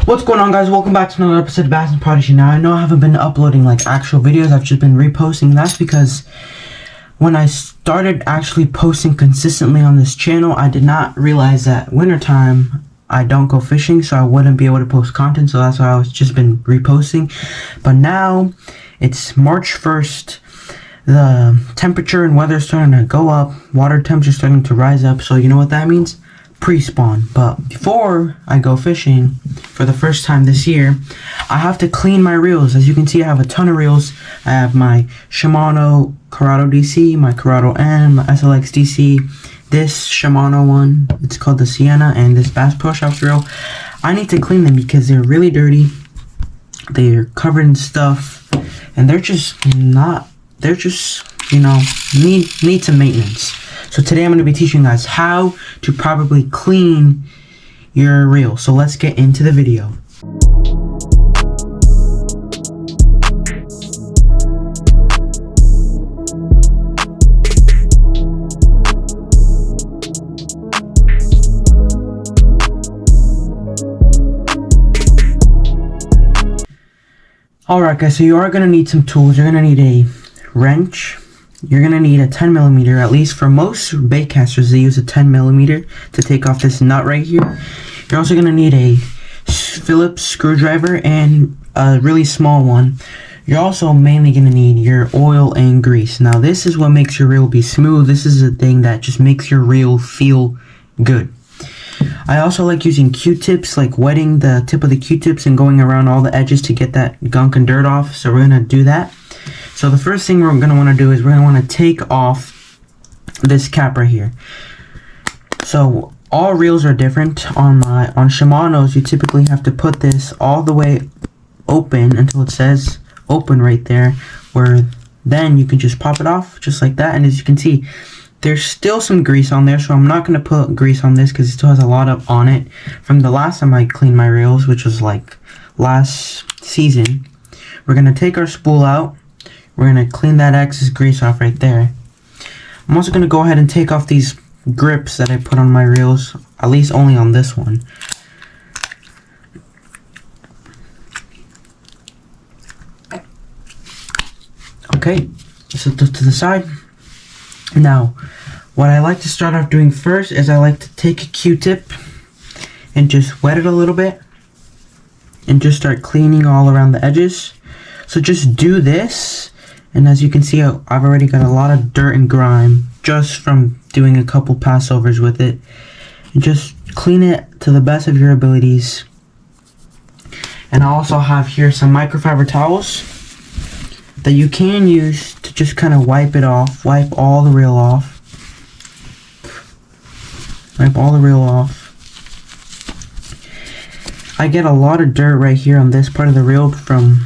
What's going on, guys? Welcome back to another episode of Bass and Prodigy. Now, I know I haven't been uploading like actual videos. I've just been reposting. That's because when I started actually posting consistently on this channel, I did not realize that wintertime I don't go fishing, so I wouldn't be able to post content. So that's why I was just been reposting. But now it's March 1st. The temperature and weather is starting to go up. Water temperature is starting to rise up. So you know what that means? Pre-spawn. But before I go fishing for the first time this year, I have to clean my reels. As you can see, I have a ton of reels. I have my Shimano Corrado DC, my Corrado N, my SLX DC, this Shimano one, it's called the Sienna, and this Bass Pro Shops reel. I need to clean them because they're really dirty. They're covered in stuff, and they're just, you know, need some maintenance. So today I'm going to be teaching you guys how to properly clean your reel. So let's get into the video. Alright guys, so you are going to need some tools. You're going to need a wrench. You're going to need a 10mm, at least for most baitcasters they use a 10mm to take off this nut right here. You're also going to need a Phillips screwdriver and a really small one. You're also mainly going to need your oil and grease. Now this is what makes your reel be smooth. This is the thing that just makes your reel feel good. I also like using Q-tips, like wetting the tip of the Q-tips and going around all the edges to get that gunk and dirt off. So we're going to do that. So the first thing we're going to want to do is we're going to want to take off this cap right here. So all reels are different. On Shimano's, you typically have to put this all the way open until it says open right there, where then you can just pop it off just like that. And as you can see, there's still some grease on there, so I'm not going to put grease on this because it still has a lot up on it from the last time I cleaned my reels, which was like last season. We're going to take our spool out. We're going to clean that excess grease off right there. I'm also going to go ahead and take off these grips that I put on my reels, at least only on this one. Okay, so to the side. Now, what I like to start off doing first is I like to take a Q-tip and just wet it a little bit and just start cleaning all around the edges. So just do this, and as you can see, I've already got a lot of dirt and grime just from doing a couple passovers with it. And just clean it to the best of your abilities. And I also have here some microfiber towels that you can use to just kind of wipe it off, wipe all the reel off. Wipe all the reel off. I get a lot of dirt right here on this part of the reel from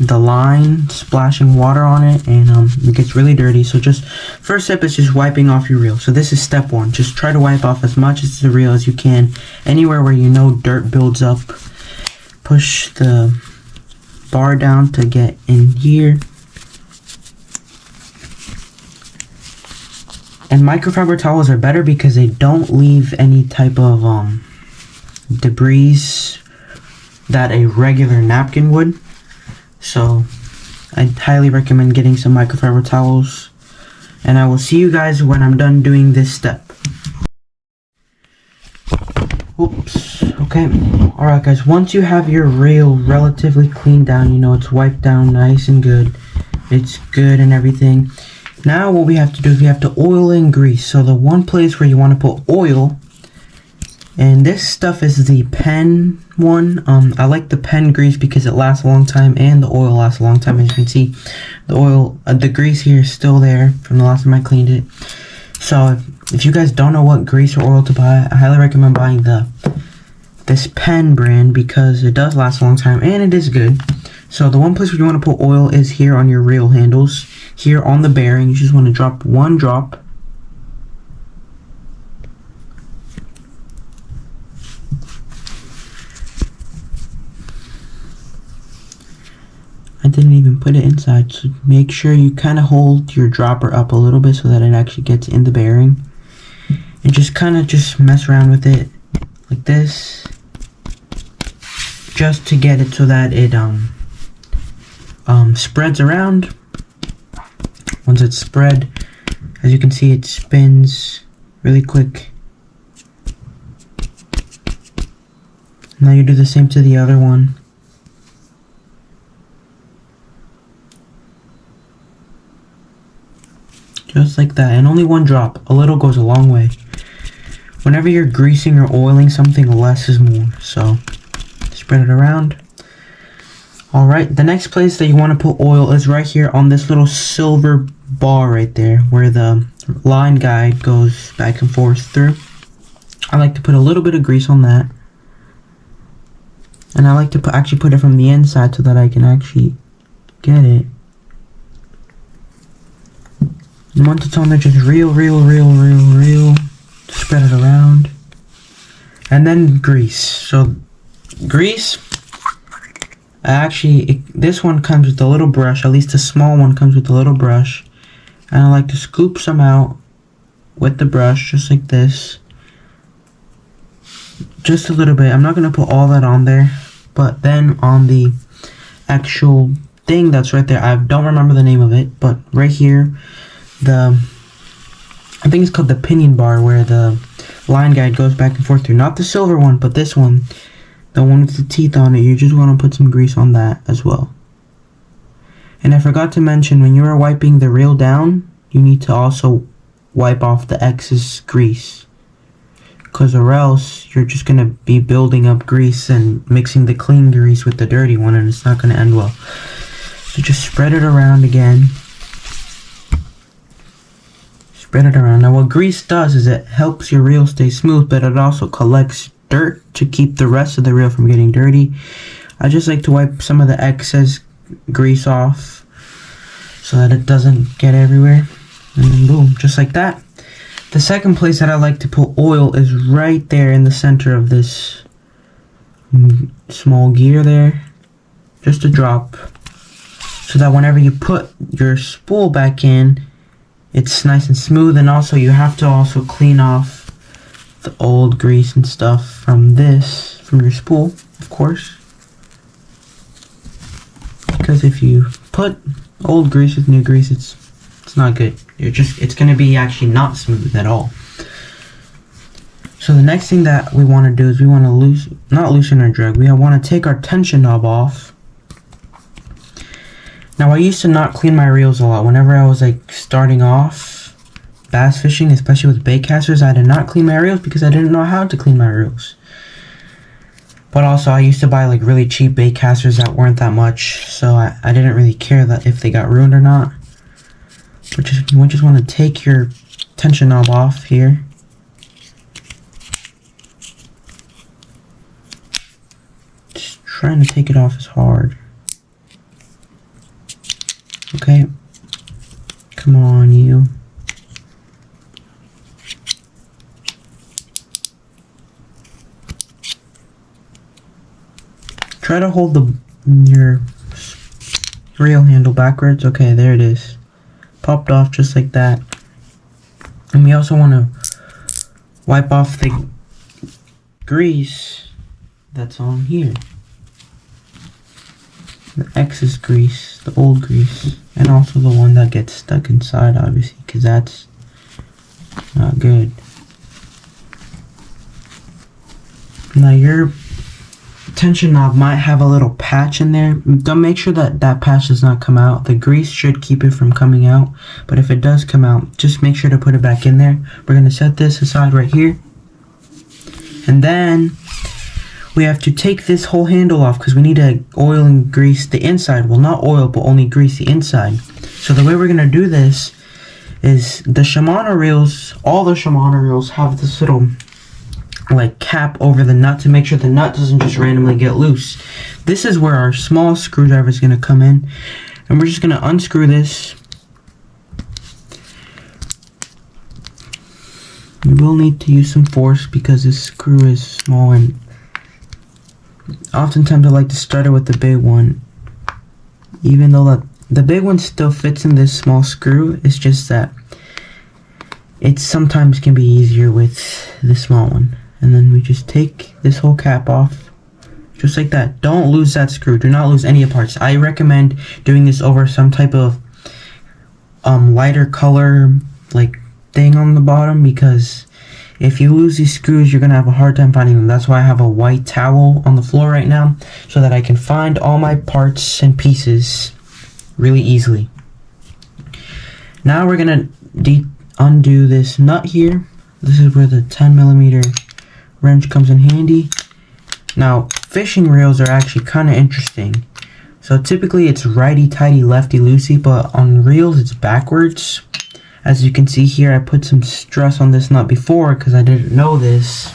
the line splashing water on it, and it gets really dirty. So just first step is just wiping off your reel. So this is step one. Just try to wipe off as much of the reel as you can. Anywhere where you know dirt builds up, push the bar down to get in here. And microfiber towels are better because they don't leave any type of debris that a regular napkin would. So I highly recommend getting some microfiber towels, and I will see you guys when I'm done doing this step. Oops. Okay. Alright guys, once you have your reel relatively cleaned down, you know it's wiped down nice and good, it's good and everything. Now what we have to do is we have to oil and grease. So the one place where you want to put oil, and this stuff is the pen one. I like the pen grease because it lasts a long time and the oil lasts a long time. As you can see, the oil, the grease here is still there from the last time I cleaned it. So if you guys don't know what grease or oil to buy, I highly recommend buying this pen brand because it does last a long time and it is good. So the one place where you want to put oil is here on your reel handles. Here on the bearing, you just want to drop one drop. I didn't even put it inside, so make sure you kind of hold your dropper up a little bit so that it actually gets in the bearing. And just kind of mess around with it like this. just to get it so that it spreads around. Once it's spread, as you can see, it spins really quick. Now you do the same to the other one. Just like that, and only one drop. A little goes a long way. Whenever you're greasing or oiling something, less is more. So, spread it around. Alright, the next place that you want to put oil is right here on this little silver bar right there, where the line guide goes back and forth through. I like to put a little bit of grease on that. And I like to actually put it from the inside so that I can actually get it. And once it's on there, just reel, spread it around. And then grease. So, grease, this one comes with a little brush, at least the small one comes with a little brush. And I like to scoop some out with the brush, just like this. Just a little bit. I'm not going to put all that on there. But then on the actual thing that's right there, I don't remember the name of it, but right here, I think it's called the pinion bar, where the line guide goes back and forth through. Not the silver one, but this one. The one with the teeth on it. You just want to put some grease on that as well. And I forgot to mention, when you are wiping the reel down, you need to also wipe off the excess grease. Because or else, you're just going to be building up grease and mixing the clean grease with the dirty one, and it's not going to end well. So just spread it around again. Spread it around. Now what grease does is it helps your reel stay smooth, but it also collects dirt to keep the rest of the reel from getting dirty. I just like to wipe some of the excess grease off so that it doesn't get everywhere. And then boom, just like that. The second place that I like to put oil is right there in the center of this small gear there. Just a drop. So that whenever you put your spool back in, it's nice and smooth. And also you have to also clean off the old grease and stuff from your spool, of course. Because if you put old grease with new grease, it's not good. It's going to be actually not smooth at all. So the next thing that we want to do is we want to not loosen our drag. We want to take our tension knob off. Now I used to not clean my reels a lot. Whenever I was like starting off bass fishing, especially with bait casters, I did not clean my reels because I didn't know how to clean my reels. But also I used to buy like really cheap bait casters that weren't that much, so I didn't really care that if they got ruined or not. But you just want to take your tension knob off here. Just trying to take it off is hard. Okay. Come on, you. Try to hold your reel handle backwards. Okay, there it is. Popped off just like that. And we also want to wipe off the grease that's on here. The excess grease, the old grease, and also the one that gets stuck inside, obviously, because that's not good. Now your tension knob might have a little patch in there. Don't make sure that that patch does not come out. The grease should keep it from coming out, but if it does come out, just make sure to put it back in there. We're going to set this aside right here, and then we have to take this whole handle off because we need to oil and grease the inside. Well, not oil, but only grease the inside. So the way we're going to do this is the Shimano reels, all the Shimano reels have this little like cap over the nut to make sure the nut doesn't just randomly get loose. This is where our small screwdriver is going to come in, and we're just going to unscrew this. You will need to use some force because this screw is small, and oftentimes I like to start it with the big one, even though the big one still fits in this small screw. It's just that it sometimes can be easier with the small one. And then we just take this whole cap off, just like that. Don't lose that screw. Do not lose any parts. I recommend doing this over some type of lighter color like thing on the bottom, because if you lose these screws, you're gonna have a hard time finding them. That's why I have a white towel on the floor right now, so that I can find all my parts and pieces really easily. Now we're gonna undo this nut here. This is where the 10mm wrench comes in handy. Now, fishing reels are actually kind of interesting. So typically it's righty-tighty, lefty-loosey, but on reels it's backwards. As you can see here, I put some stress on this nut before because I didn't know this.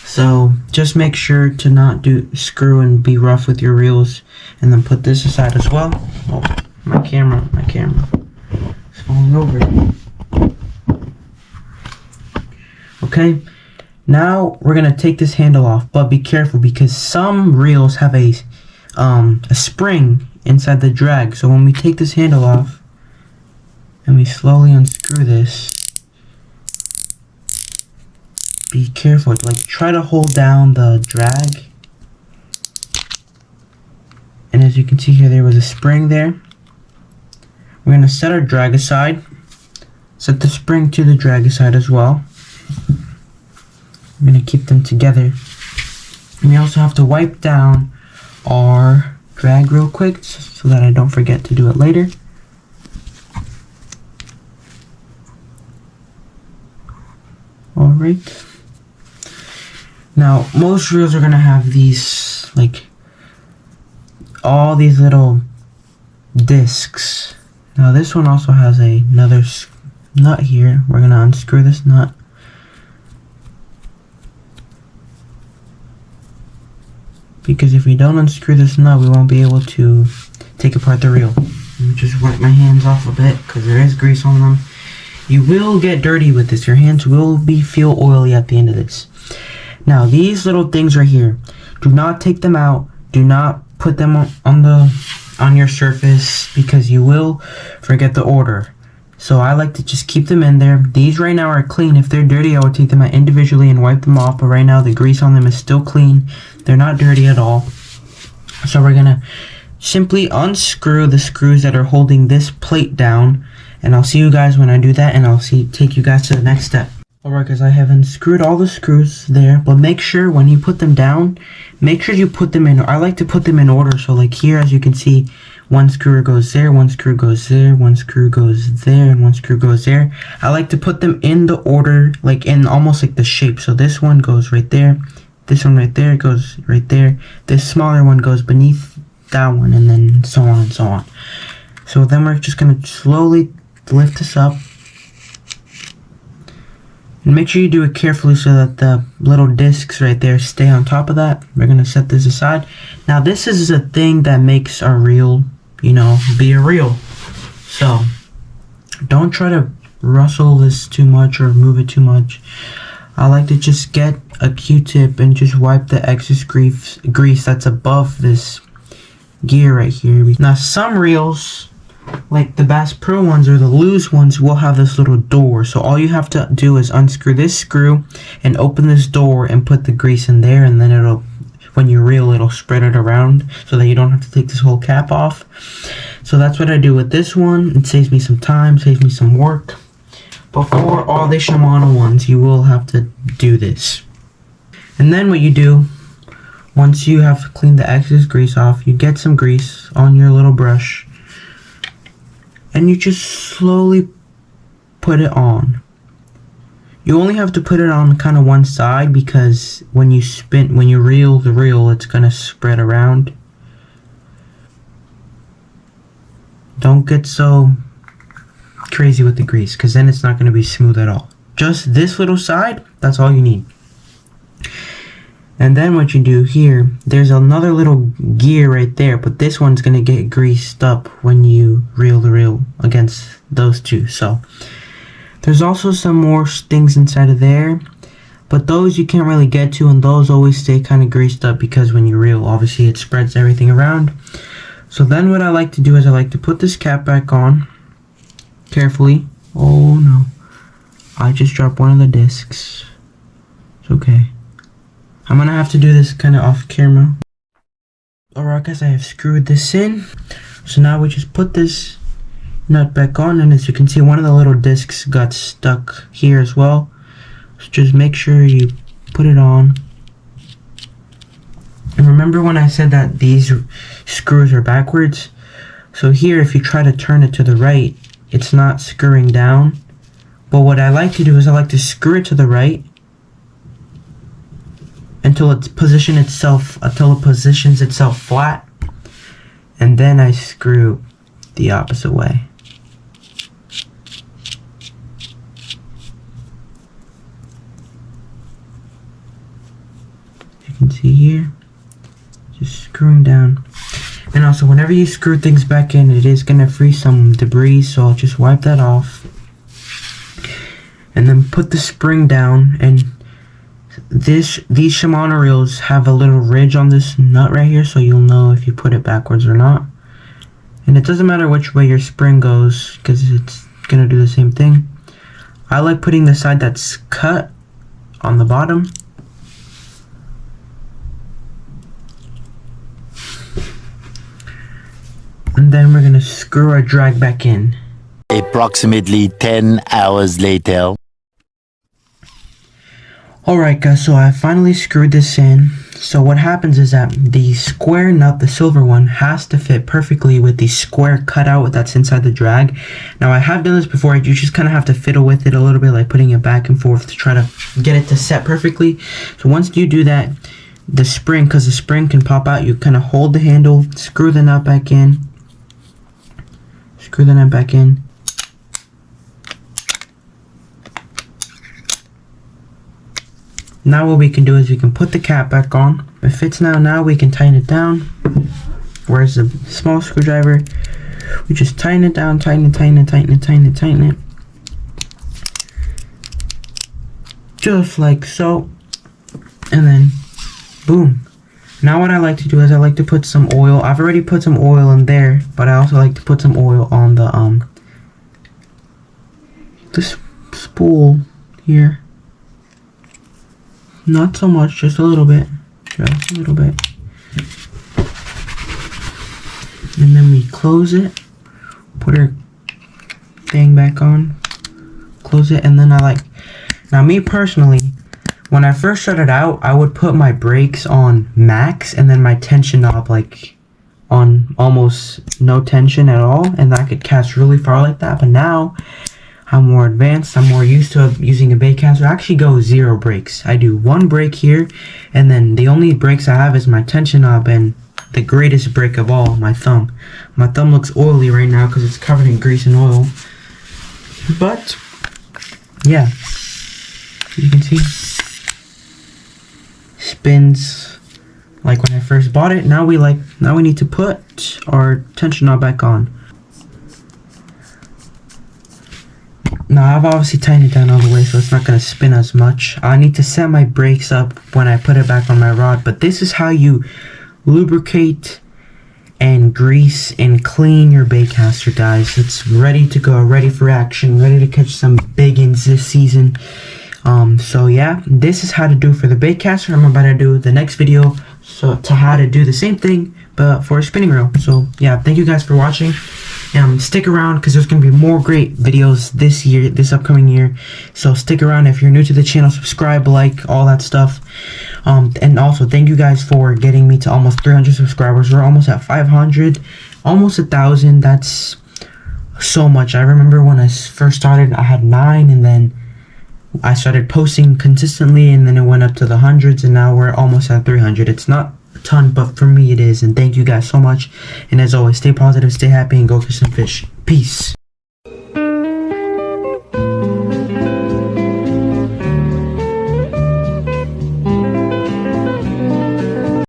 So just make sure to not screw and be rough with your reels, and then put this aside as well. Oh, my camera is falling over. Okay. Now we're gonna take this handle off, but be careful because some reels have a spring inside the drag. So when we take this handle off and we slowly unscrew this, be careful. Like, try to hold down the drag. And as you can see here, there was a spring there. We're gonna set our drag aside. Set the spring to the drag aside as well. I'm going to keep them together. And we also have to wipe down our drag real quick so that I don't forget to do it later. Alright. Now, most reels are going to have these, like, all these little discs. Now, this one also has another nut here. We're going to unscrew this nut. Because if we don't unscrew this nut, we won't be able to take apart the reel. Let me just wipe my hands off a bit because there is grease on them. You will get dirty with this. Your hands will feel oily at the end of this. Now, these little things right here, do not take them out. Do not put them on your surface because you will forget the order. So I like to just keep them in there. These right now are clean. If they're dirty, I would take them out individually and wipe them off. But right now, the grease on them is still clean. They're not dirty at all. So we're going to simply unscrew the screws that are holding this plate down. And I'll see you guys when I do that. And I'll take you guys to the next step. Alright guys, I have unscrewed all the screws there. But make sure when you put them down, make sure you put them in. I like to put them in order. So like here, as you can see, one screw goes there, one screw goes there, one screw goes there, and one screw goes there. I like to put them in the order, like in almost like the shape. So this one goes right there, this one right there goes right there, this smaller one goes beneath that one, and then so on and so on. So then we're just going to slowly lift this up. And make sure you do it carefully so that the little discs right there stay on top of that. We're going to set this aside. Now this is a thing that makes our reel, you know, be a reel. So don't try to rustle this too much or move it too much. I like to just get a Q-tip and just wipe the excess grease that's above this gear right here. Now some reels, like the Bass Pro ones or the loose ones, will have this little door. So all you have to do is unscrew this screw and open this door and put the grease in there, and then it'll, when you reel, it'll spread it around so that you don't have to take this whole cap off. So that's what I do with this one. It saves me some time, saves me some work. But for all the Shimano ones, you will have to do this. And then what you do, once you have cleaned the excess grease off, you get some grease on your little brush and you just slowly put it on. You only have to put it on kind of one side because when you reel the reel, it's gonna spread around. Don't get so crazy with the grease because then it's not gonna be smooth at all. Just this little side, that's all you need. And then what you do here, there's another little gear right there, but this one's gonna get greased up when you reel the reel against those two. So there's also some more things inside of there, but those you can't really get to, and those always stay kind of greased up because when you reel, obviously it spreads everything around. So then what I like to do is I like to put this cap back on carefully. Oh no, I just dropped one of the discs. It's okay. I'm gonna have to do this kind of off camera. Alright guys, I have screwed this in. So now we just put this nut back on, and as you can see, one of the little discs got stuck here as well. So just make sure you put it on. And remember when I said that these screws are backwards? So here, if you try to turn it to the right, it's not screwing down. But what I like to do is I like to screw it to the right until it positions itself flat, and then I screw the opposite way. You can see here, just screwing down. And also, whenever you screw things back in, it is going to free some debris, so I'll just wipe that off. And then put the spring down, and these Shimano reels have a little ridge on this nut right here, so you'll know if you put it backwards or not. And it doesn't matter which way your spring goes, because it's going to do the same thing. I like putting the side that's cut on the bottom. And then we're going to screw our drag back in. Approximately 10 hours later. Alright guys, so I finally screwed this in. So what happens is that the square nut, the silver one, has to fit perfectly with the square cutout that's inside the drag. Now I have done this before, you just kind of have to fiddle with it a little bit, like putting it back and forth to try to get it to set perfectly. So once you do that, the spring, because the spring can pop out, you kind of hold the handle, screw the nut back in. Screw the nut back in. Now what we can do is we can put the cap back on. It fits now. Now we can tighten it down. Where's the small screwdriver? We just tighten it down, tighten it. Just like so. And then, boom. Now what I like to do is I like to put some oil. I've already put some oil in there, but I also like to put some oil on the this spool here. Not so much, just a little bit. Just a little bit. And then we close it. Put our thing back on. Close it, and then now me personally, when I first started out, I would put my brakes on max and then my tension knob like on almost no tension at all, and I could cast really far like that. But now I'm more advanced, I'm more used to using a baitcaster. I actually go 0 brakes. I do 1 brake here, and then the only brakes I have is my tension knob and the greatest brake of all, my thumb. My thumb looks oily right now because it's covered in grease and oil. But yeah, you can see spins like when I first bought it. Now we need to put our tension knob back on. Now I've obviously tightened it down all the way, so it's not going to spin as much. I need to set my brakes up when I put it back on my rod, but this is how you lubricate and grease and clean your baitcaster, guys. It's ready to go, ready for action, ready to catch some big ones this season. So yeah, this is how to do for the baitcaster. I'm about to do the next video to how to do the same thing but for a spinning reel. So yeah, thank you guys for watching. Stick around because there's going to be more great videos this upcoming year. So stick around. If you're new to the channel, subscribe, like, all that stuff. And also thank you guys for getting me to almost 300 subscribers. We're almost at 500, almost 1,000. That's so much. I remember when I first started, I had 9, and then I started posting consistently, and then it went up to the hundreds, and now we're almost at 300. It's not a ton, but for me it is. And thank you guys so much. And as always, stay positive, stay happy, and go catch some fish. Peace.